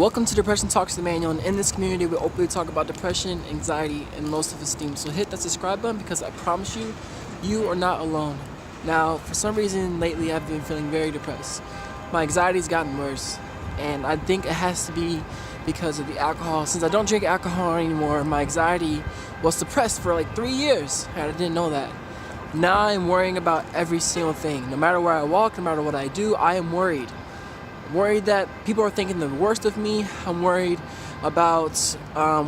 Welcome to Depression Talks with Immanuel, and in this community we openly talk about depression, anxiety, and low self-esteem. So hit that subscribe button because I promise you, you are not alone. Now, for some reason lately I've been feeling very depressed. My anxiety's gotten worse, and I think it has to be because of the alcohol. Since I don't drink alcohol anymore, my anxiety was suppressed for like 3 years, and I didn't know that. Now I'm worrying about every single thing. No matter where I walk, no matter what I do, I am worried. Worried that people are thinking the worst of me. I'm worried about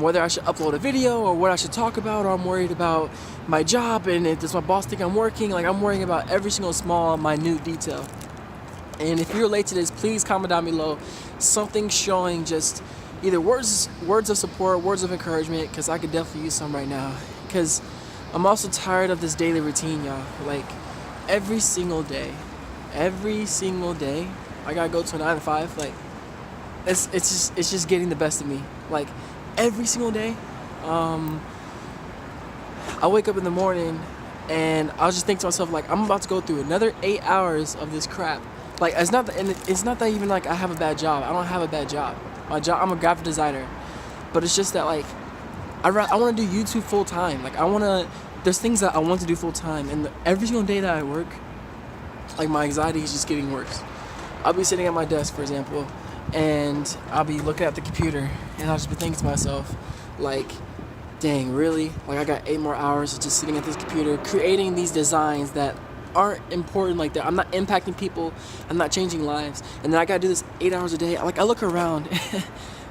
whether I should upload a video or what I should talk about, or I'm worried about my job and does my boss think I'm working. Like, I'm worrying about every single small, minute detail. And if you relate to this, please comment down below something showing just either words of support, words of encouragement, because I could definitely use some right now. Because I'm also tired of this daily routine, y'all. Like, every single day, I gotta go to a 9 to 5. Like, it's just getting the best of me. Like, every single day, I wake up in the morning and I'll just think to myself, like, I'm about to go through another 8 hours of this crap. Like, it's not that even like I have a bad job. I don't have a bad job. My job, I'm a graphic designer, but it's just that, like, I want to do YouTube full time. Like, there's things that I want to do full time, and every single day that I work, like, my anxiety is just getting worse. I'll be sitting at my desk, for example, and I'll be looking at the computer, and I'll just be thinking to myself, like, dang, really? Like, I got 8 more hours of just sitting at this computer, creating these designs that aren't important like that. I'm not impacting people. I'm not changing lives. And then I gotta do this 8 hours a day. Like, I look around.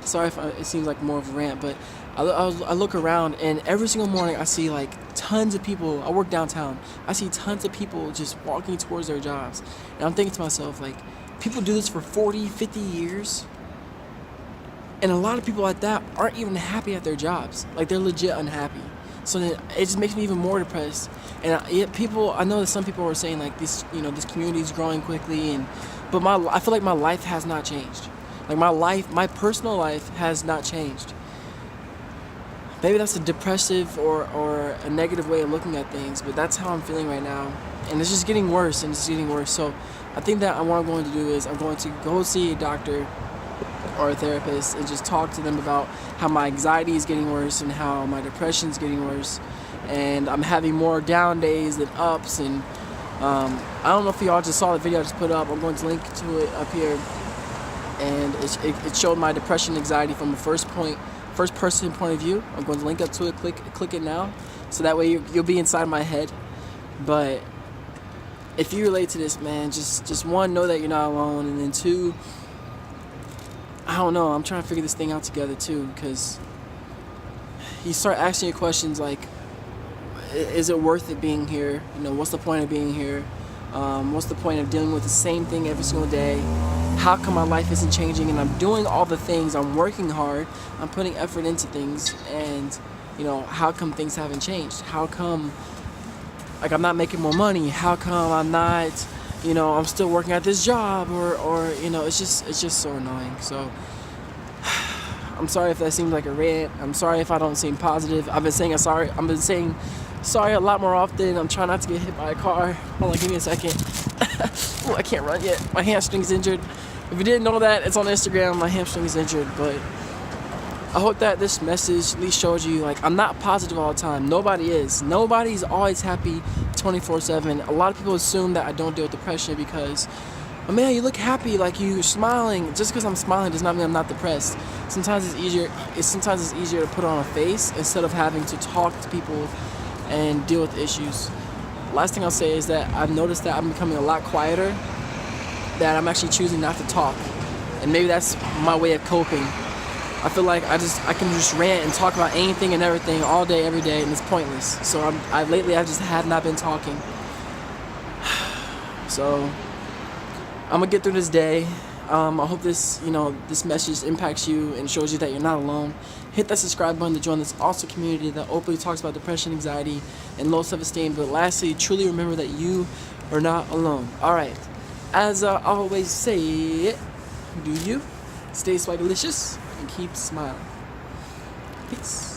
Sorry if it seems like more of a rant, but I look around, and every single morning I see, like, tons of people. I work downtown. I see tons of people just walking towards their jobs. And I'm thinking to myself, like, people do this for 40, 50 years. And a lot of people like that aren't even happy at their jobs. Like, they're legit unhappy. So then it just makes me even more depressed. And I know that some people are saying, like, this community is growing quickly, but I feel like my life has not changed. Like, my personal life has not changed. Maybe that's a depressive or a negative way of looking at things, but that's how I'm feeling right now. And it's just getting worse, and it's getting worse. So I think that what I'm going to do is I'm going to go see a doctor or a therapist and just talk to them about how my anxiety is getting worse and how my depression is getting worse. And I'm having more down days than ups. And I don't know if y'all just saw the video I just put up. I'm going to link to it up here. And it showed my depression, anxiety from the first person point of view. I'm going to link up to it. Click it now, so that way you'll be inside my head. But if you relate to this, man, just one, know that you're not alone, and then two, I don't know, I'm trying to figure this thing out together too, because you start asking your questions like, is it worth it being here? What's the point of being here? What's the point of dealing with the same thing every single day? How come my life isn't changing? And I'm doing all the things, I'm working hard, I'm putting effort into things, and how come things haven't changed? How come, like, I'm not making more money? How come I'm not, I'm still working at this job, or it's just so annoying. So I'm sorry if that seems like a rant. I'm sorry if I don't seem positive. I've been saying sorry a lot more often. I'm trying not to get hit by a car. Hold on, give me a second. Oh, I can't run yet. My hamstring's injured. If you didn't know that, it's on Instagram. My hamstring is injured, but I hope that this message at least shows you, like, I'm not positive all the time. Nobody is. Nobody's always happy 24/7. A lot of people assume that I don't deal with depression because, oh man, you look happy, like you're smiling. Just because I'm smiling does not mean I'm not depressed. Sometimes it's easier to put on a face instead of having to talk to people and deal with issues. Last thing I'll say is that I've noticed that I'm becoming a lot quieter, that I'm actually choosing not to talk. And maybe that's my way of coping. I feel like I can just rant and talk about anything and everything all day, every day, and it's pointless. So lately I just have not been talking. So I'm gonna get through this day. I hope this message impacts you and shows you that you're not alone. Hit that subscribe button to join this awesome community that openly talks about depression, anxiety, and low self-esteem. But lastly, truly remember that you are not alone. All right. As I always say, do you stay swagalicious and keep smiling. Peace.